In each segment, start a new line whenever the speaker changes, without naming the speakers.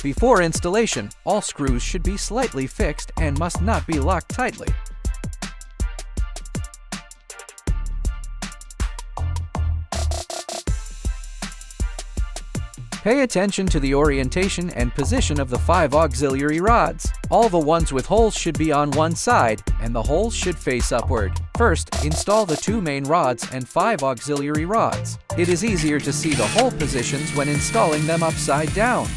Before installation, all screws should be slightly fixed and must not be locked tightly. Pay attention to the orientation and position of the 5 auxiliary rods. All the ones with holes should be on one side, and the holes should face upward. First, install the 2 main rods and 5 auxiliary rods. It is easier to see the hole positions when installing them upside down.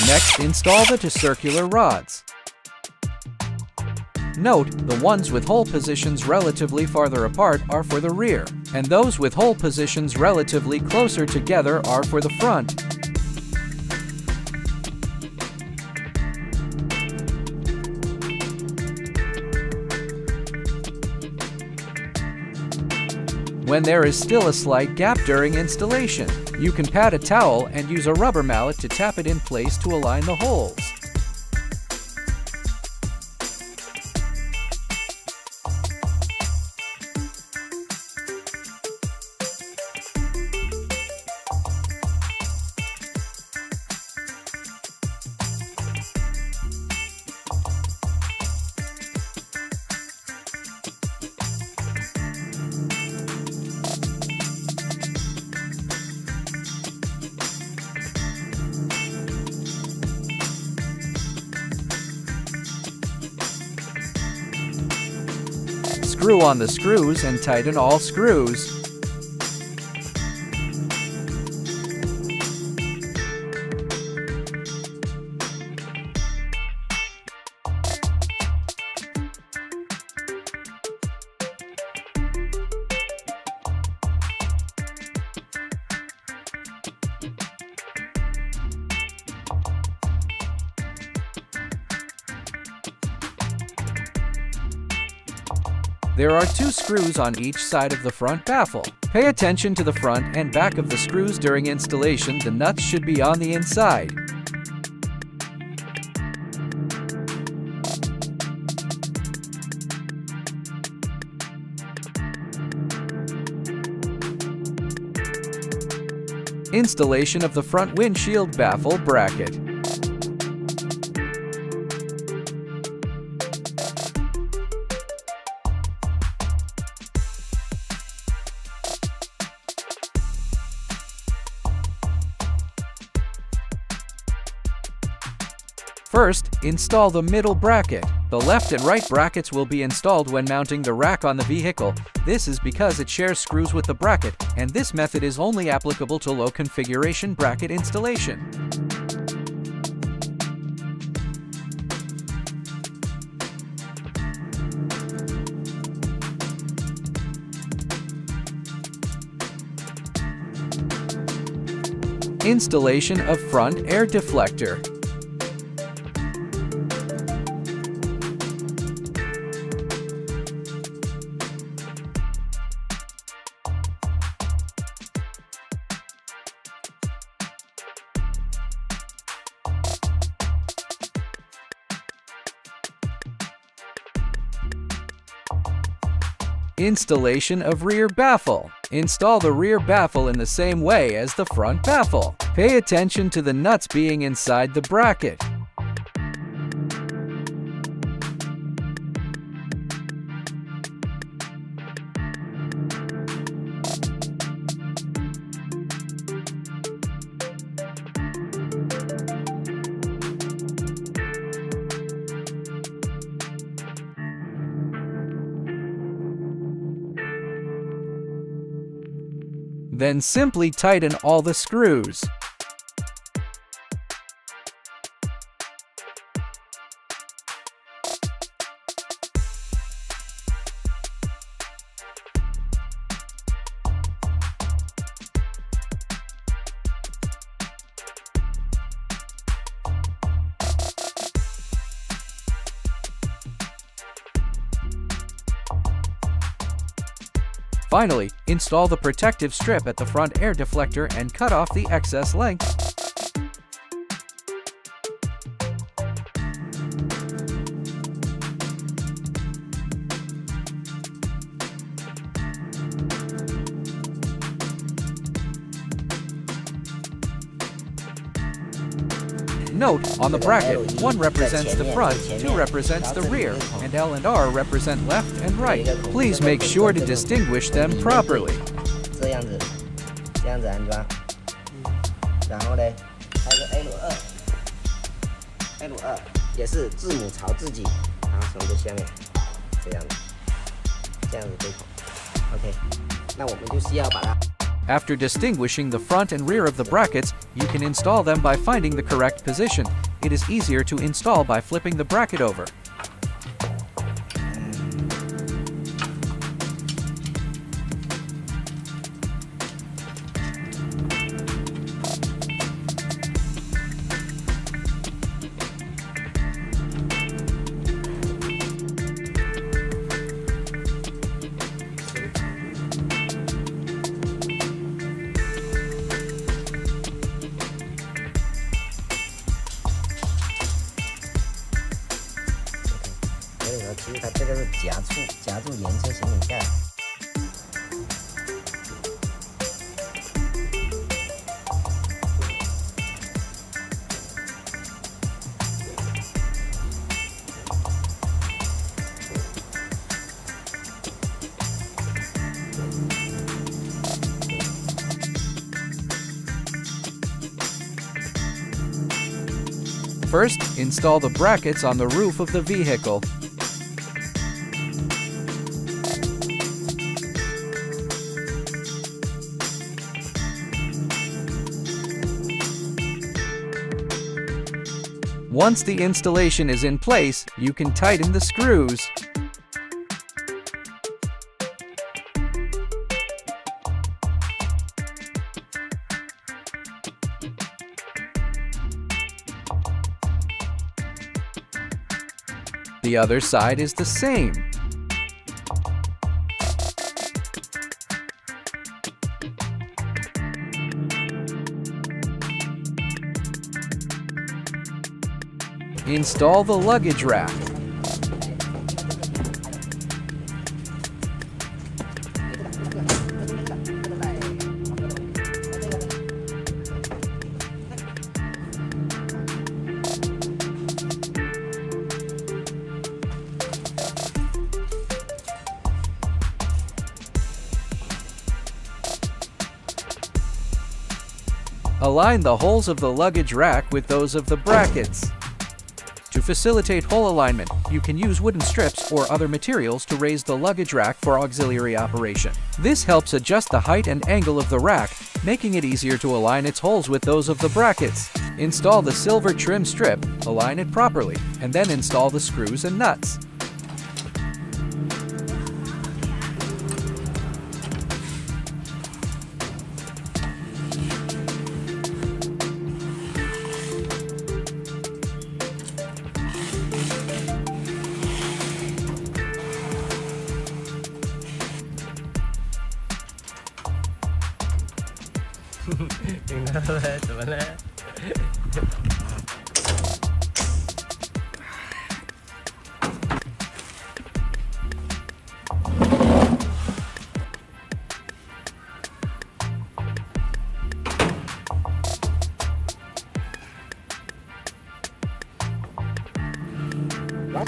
Next, install the 2 circular rods. Note, the ones with hole positions relatively farther apart are for the rear, and those with hole positions relatively closer together are for the front. When there is still a slight gap during installation, you can pat a towel and use a rubber mallet to tap it in place to align the holes. Screw on the screws and tighten all screws. There are 2 screws on each side of the front baffle. Pay attention to the front and back of the screws during installation. The nuts should be on the inside. Installation of the front windshield baffle bracket. First, install the middle bracket. The left and right brackets will be installed when mounting the rack on the vehicle. This is because it shares screws with the bracket, and this method is only applicable to low configuration bracket installation. Installation of front air deflector. Installation of rear baffle. Install the rear baffle in the same way as the front baffle. Pay attention to the nuts being inside the bracket. Then simply tighten all the screws. Finally, install the protective strip at the front air deflector and cut off the excess length. Note, on the bracket, 1 represents the front, 2 represents the rear, and L and R represent left and right. Please make sure to distinguish them properly.
这样子，这样子安装。然后呢，还有个 L2，L2也是字母朝自己，然后从这下面这样子，这样子对口。OK， 那我们就需要把它。
After distinguishing the front and rear of the brackets, you can install them by finding the correct position. It is easier to install by flipping the bracket over.
其实它这个是夹住沿车行李架。
First, install the brackets on the roof of the vehicle. Once the installation is in place, you can tighten the screws. The other side is the same. Install the luggage rack. Align the holes of the luggage rack with those of the brackets. To facilitate hole alignment, you can use wooden strips or other materials to raise the luggage rack for auxiliary operation. This helps adjust the height and angle of the rack, making it easier to align its holes with those of the brackets. Install the silver trim strip, align it properly, and then install the screws and nuts.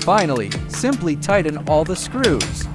Finally, simply tighten all the screws.